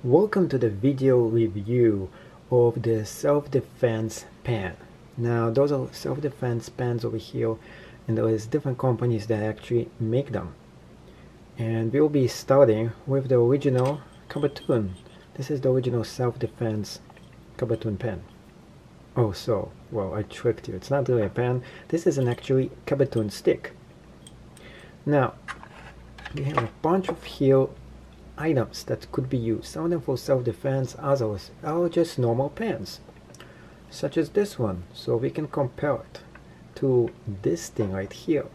Welcome to the video review of the self-defense pen. Now those are self-defense pens over here, and there is different companies that actually make them. And we'll be starting with the original Kabatun. This is the original self-defense Kabatun pen. Oh, so, well, I tricked you. It's not really a pen. This is an actually Kabatun stick. Now, we have a bunch of here items that could be used. Some of them for self-defense, others are just normal pens, such as this one. So we can compare it to this thing right here.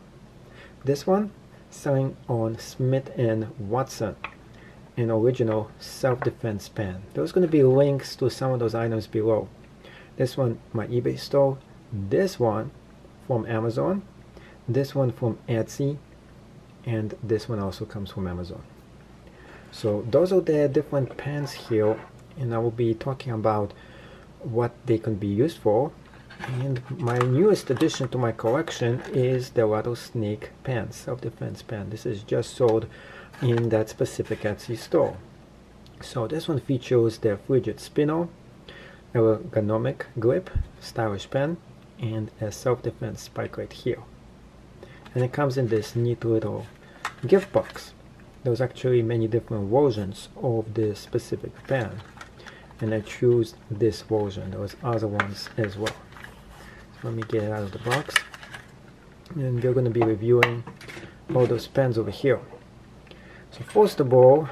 This one selling on Smith and Wesson, an original self-defense pen. There's going to be links to some of those items below. This one, my eBay store. This one from Amazon. This one from Etsy. And this one also comes from Amazon. So those are the different pens here, and I will be talking about what they can be used for. And my newest addition to my collection is the rattlesnake pen, self-defense pen. This is just sold in that specific Etsy store. So this one features the frigid spinel, ergonomic grip, stylish pen, and a self-defense spike right here. And it comes in this neat little gift box. There's actually many different versions of this specific pen, and I choose this version. There's other ones as well. So let me get it out of the box, and we're going to be reviewing all those pens over here. So first of all,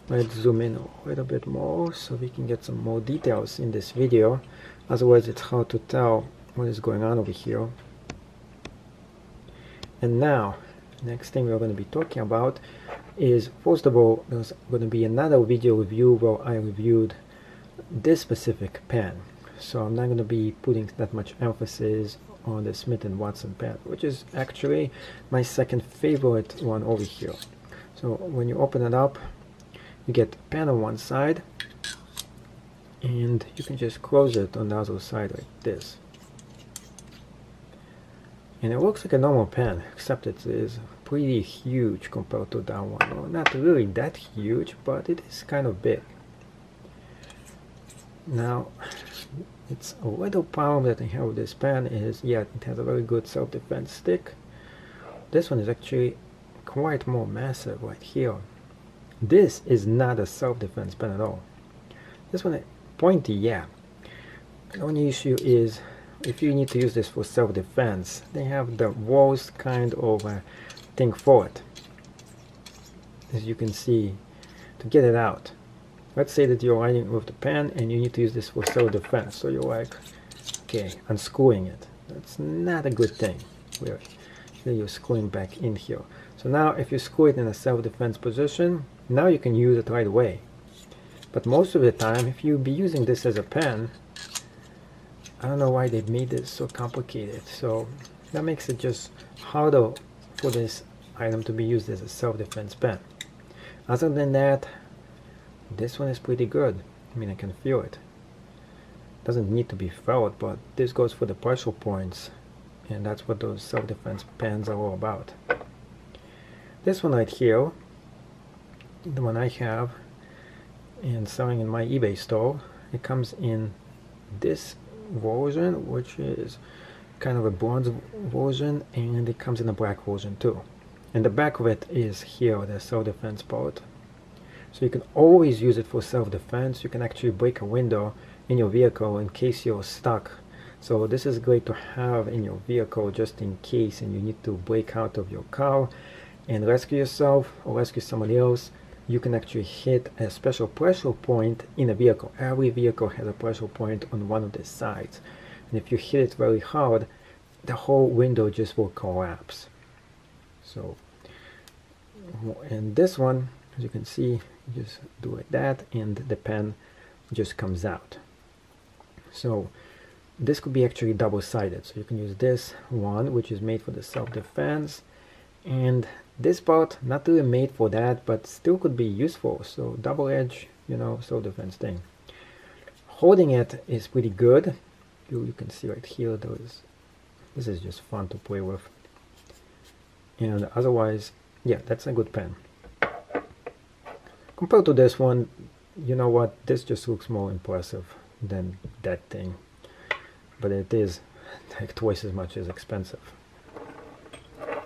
let's zoom in a little bit more so we can get some more details in this video. Otherwise it's hard to tell what is going on over here. And now, next thing we're going to be talking about is, first of all, there's going to be another video review where I reviewed this specific pen. So I'm not going to be putting that much emphasis on the Smith & Wesson pen, which is actually my second favorite one over here. So when you open it up, you get the pen on one side, and you can just close it on the other side like this. And it looks like a normal pen, except it is pretty huge compared to that one. Well, not really that huge, but it is kind of big. Now, it's a little problem that I have with this pen is, yeah, it has a very good self-defense stick. This one is actually quite more massive right here. This is not a self-defense pen at all. This one is pointy, yeah. The only issue is, if you need to use this for self-defense, they have the worst kind of thing for it. As you can see, to get it out. Let's say that you're writing with the pen and you need to use this for self-defense. So you're like, okay, unscrewing it. That's not a good thing, really. Then you're screwing back in here. So now if you screw it in a self-defense position, now you can use it right away. But most of the time, if you be using this as a pen, I don't know why they made this so complicated. So that makes it just harder for this item to be used as a self-defense pen. Other than that, this one is pretty good. I mean, I can feel it. Doesn't need to be felt, but this goes for the pressure points, and that's what those self-defense pens are all about. This one right here, the one I have and selling in my eBay store, it comes in this version, which is kind of a bronze version, and it comes in a black version too. And the back of it is here, the self-defense part. So you can always use it for self-defense. You can actually break a window in your vehicle in case you're stuck. So this is great to have in your vehicle just in case and you need to break out of your car and rescue yourself or rescue somebody else. You can actually hit a special pressure point in a vehicle. Every vehicle has a pressure point on one of the sides. And if you hit it very hard, the whole window just will collapse. So, and this one, as you can see, you just do like that and the pen just comes out. So this could be actually double-sided. So you can use this one, which is made for the self-defense, and this part not really made for that, but still could be useful. So double edge, you know, self-defense thing. Holding it is pretty good. You can see right here, this is just fun to play with. And otherwise, yeah, that's a good pen. Compared to this one, you know what, this just looks more impressive than that thing, but it is like twice as much as expensive.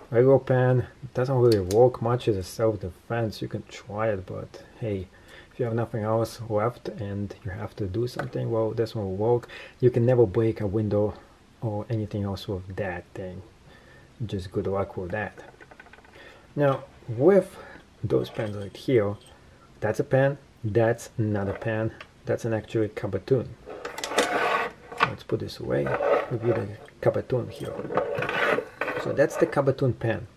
Regular pen doesn't really work much as a self-defense. You can try it, but hey, if you have nothing else left and you have to do something, well, this one will work. You can never break a window or anything else with that thing. Just good luck with that. Now, with those pens right here, that's a pen, that's not a pen, that's an actual Caboton. Let's put this away, review the Caboton here. So that's the Caboton pen.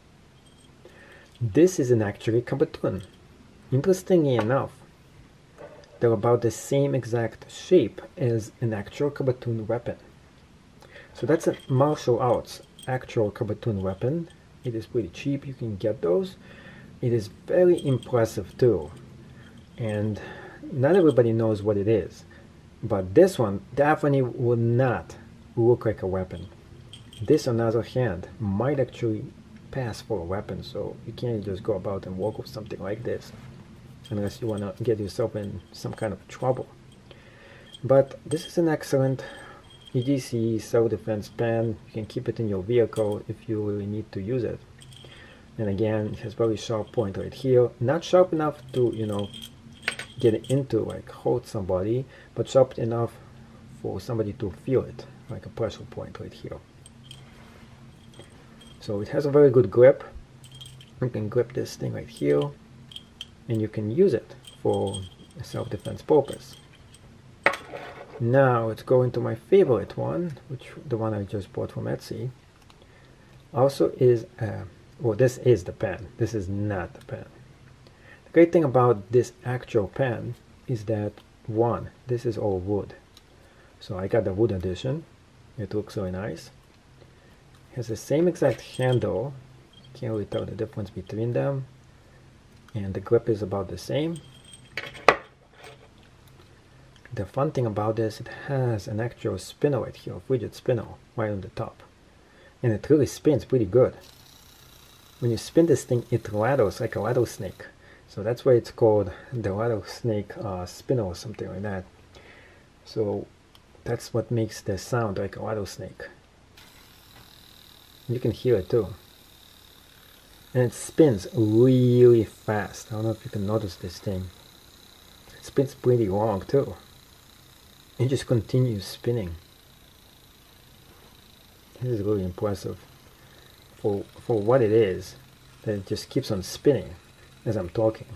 This is an actual Caboton. Interestingly enough, they're about the same exact shape as an actual Caboton weapon. So that's a martial arts actual Caboton weapon. It is pretty cheap, you can get those. It is very impressive too. And not everybody knows what it is. But this one definitely would not look like a weapon. This, on the other hand, might actually pass for a weapon, so you can't just go about and walk with something like this unless you want to get yourself in some kind of trouble. But this is an excellent EDC self-defense pen. You can keep it in your vehicle if you really need to use it. And again, it has very sharp point right here. Not sharp enough to, you know, get into, like hurt somebody, but sharp enough for somebody to feel it, like a pressure point right here. So it has a very good grip. You can grip this thing right here, and you can use it for a self-defense purpose. Now let's go into my favorite one, which the one I just bought from Etsy. Also is, well, this is the pen. This is not the pen. The great thing about this actual pen is that, one, this is all wood. So I got the wood edition. It looks really nice. Has the same exact handle. Can't really tell the difference between them. And the grip is about the same. The fun thing about this, it has an actual spinner right here, a fidget spinner right on the top. And it really spins pretty good. When you spin this thing, it rattles like a rattlesnake. So that's why it's called the rattlesnake spinner or something like that. So that's what makes the sound like a rattlesnake. You can hear it too. And it spins really fast. I don't know if you can notice this thing. It spins pretty long too. It just continues spinning. This is really impressive. For what it is, that it just keeps on spinning as I'm talking.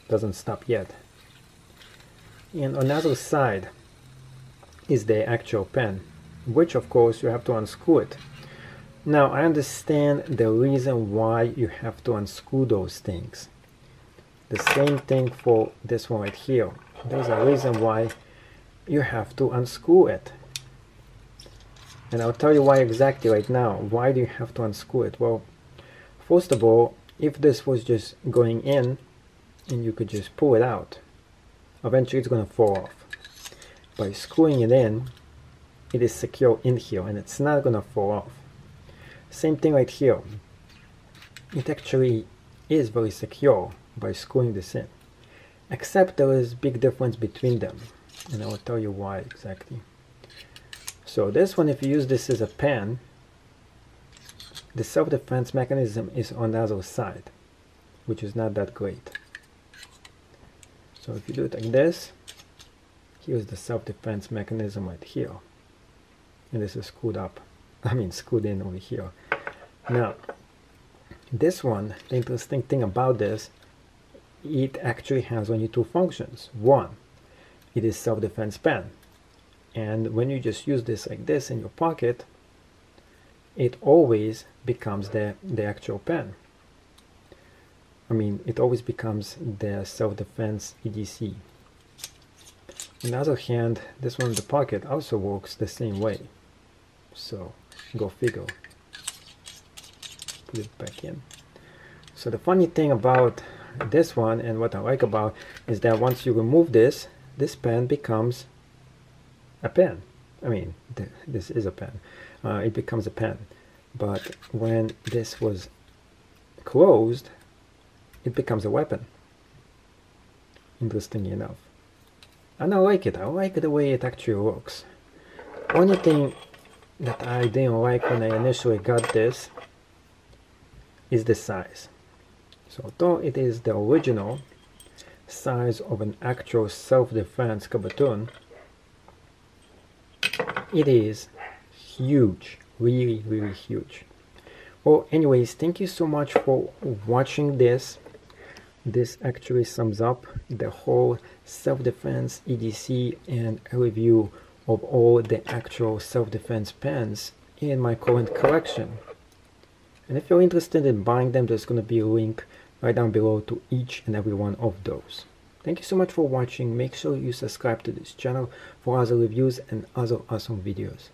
Doesn't stop yet. And on the other side is the actual pen, which of course you have to unscrew it. Now I understand the reason why you have to unscrew those things. The same thing for this one right here. There's a reason why you have to unscrew it. And I'll tell you why exactly right now. Why do you have to unscrew it? Well, first of all, if this was just going in and you could just pull it out, eventually it's going to fall off. By screwing it in, it is secure in here and it's not going to fall off. Same thing right here. It actually is very secure by screwing this in. Except there is a big difference between them. And I will tell you why exactly. So this one, if you use this as a pen, the self-defense mechanism is on the other side, which is not that great. So if you do it like this, here's the self-defense mechanism right here. And this is screwed up. I mean screwed in over here. Now, this one, the interesting thing about this, it actually has only two functions. One, it is self-defense pen. And when you just use this like this in your pocket, it always becomes the actual pen. I mean, it always becomes the self-defense EDC. On the other hand, this one in the pocket also works the same way. So, go figure. Put it back in. So the funny thing about this one, and what I like about, is that once you remove this, this pen becomes a pen. I mean, this is a pen. It becomes a pen. But when this was closed, it becomes a weapon. interesting enough. And I like it. I like the way it actually looks. Only thing that I didn't like when I initially got this is the size. So though it is the original size of an actual self-defense Kabutoon, it is huge, really huge. Well, anyways, thank you so much for watching this. This actually sums up the whole self-defense EDC and a review of all the actual self-defense pens in my current collection. And if you're interested in buying them, there's going to be a link right down below to each and every one of those. Thank you so much for watching. Make sure you subscribe to this channel for other reviews and other awesome videos.